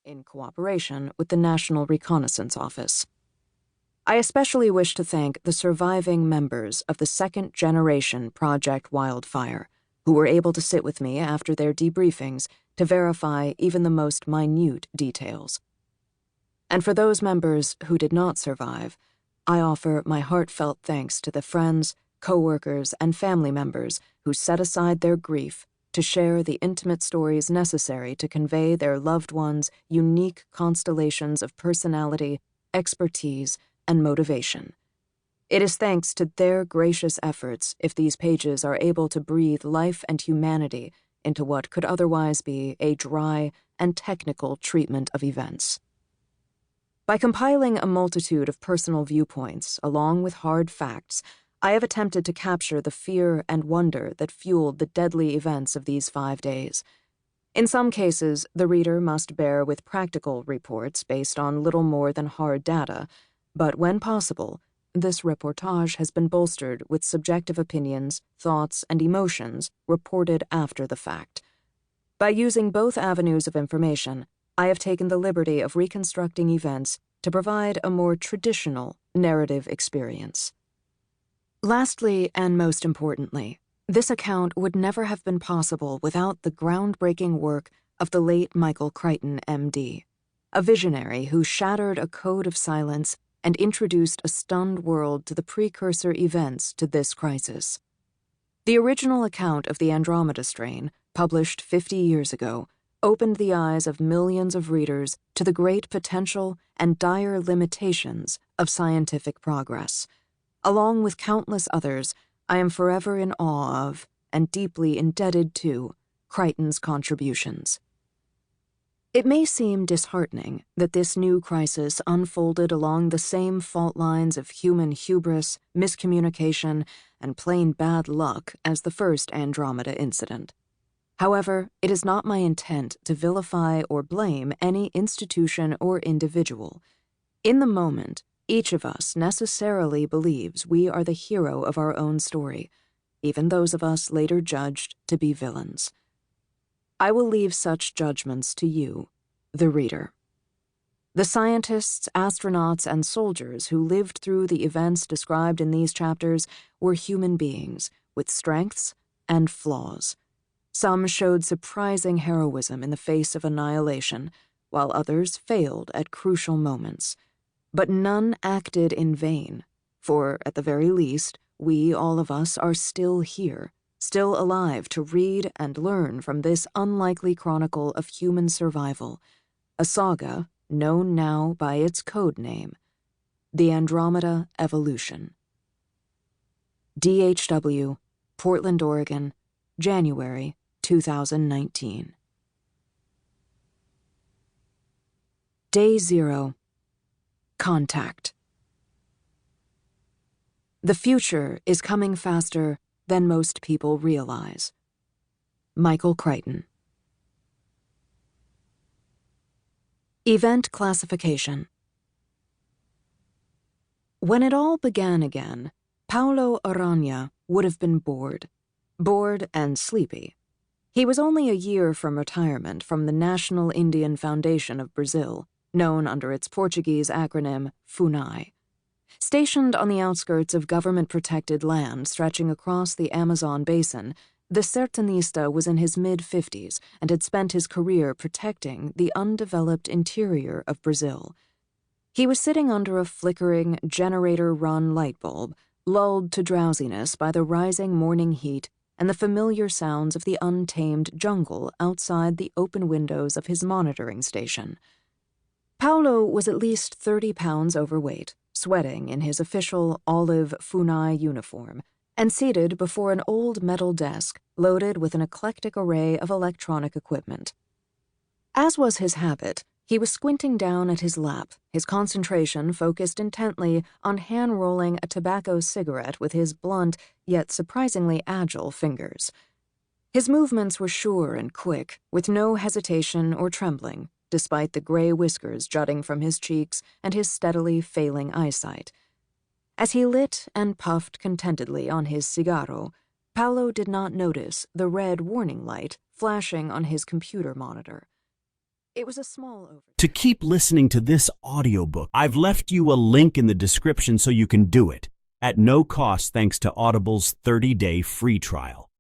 in cooperation with the National Reconnaissance Office. I especially wish to thank the surviving members of the second-generation Project Wildfire, who were able to sit with me after their debriefings to verify even the most minute details. And for those members who did not survive, I offer my heartfelt thanks to the friends, co-workers, and family members who set aside their grief to share the intimate stories necessary to convey their loved ones' unique constellations of personality, expertise, and motivation. It is thanks to their gracious efforts if these pages are able to breathe life and humanity into what could otherwise be a dry and technical treatment of events. By compiling a multitude of personal viewpoints along with hard facts, I have attempted to capture the fear and wonder that fueled the deadly events of these 5 days. In some cases, the reader must bear with practical reports based on little more than hard data, but when possible, this reportage has been bolstered with subjective opinions, thoughts, and emotions reported after the fact. By using both avenues of information, I have taken the liberty of reconstructing events to provide a more traditional narrative experience. Lastly, and most importantly, this account would never have been possible without the groundbreaking work of the late Michael Crichton, M.D., a visionary who shattered a code of silence and introduced a stunned world to the precursor events to this crisis. The original account of the Andromeda strain, published 50 years ago, opened the eyes of millions of readers to the great potential and dire limitations of scientific progress. Along with countless others, I am forever in awe of, and deeply indebted to, Crichton's contributions. It may seem disheartening that this new crisis unfolded along the same fault lines of human hubris, miscommunication, and plain bad luck as the first Andromeda incident. However, it is not my intent to vilify or blame any institution or individual. In the moment, each of us necessarily believes we are the hero of our own story, even those of us later judged to be villains. I will leave such judgments to you, the reader. The scientists, astronauts, and soldiers who lived through the events described in these chapters were human beings with strengths and flaws. Some showed surprising heroism in the face of annihilation, while others failed at crucial moments. But none acted in vain, for, at the very least, we, all of us, are still here, still alive to read and learn from this unlikely chronicle of human survival, a saga known now by its code name, the Andromeda Evolution. DHW, Portland, Oregon, January 2019. Day 0. Contact. The future is coming faster than most people realize. Michael Crichton. Event classification. When it all began again, Paulo Aranha would have been bored and sleepy. He was only a year from retirement from the National Indian Foundation of Brazil, known under its Portuguese acronym FUNAI. Stationed on the outskirts of government-protected land stretching across the Amazon basin, the sertanista was in his mid-50s and had spent his career protecting the undeveloped interior of Brazil. He was sitting under a flickering, generator-run light bulb, lulled to drowsiness by the rising morning heat and the familiar sounds of the untamed jungle outside the open windows of his monitoring station. Paulo was at least 30 pounds overweight, sweating in his official olive FUNAI uniform, and seated before an old metal desk loaded with an eclectic array of electronic equipment. As was his habit, he was squinting down at his lap, his concentration focused intently on hand-rolling a tobacco cigarette with his blunt, yet surprisingly agile fingers. His movements were sure and quick, with no hesitation or trembling, despite the gray whiskers jutting from his cheeks and his steadily failing eyesight. As he lit and puffed contentedly on his cigarro, Paulo did not notice the red warning light flashing on his computer monitor. It was a small over. To keep listening to this audiobook, I've left you a link in the description so you can do it, at no cost thanks to Audible's 30-day free trial.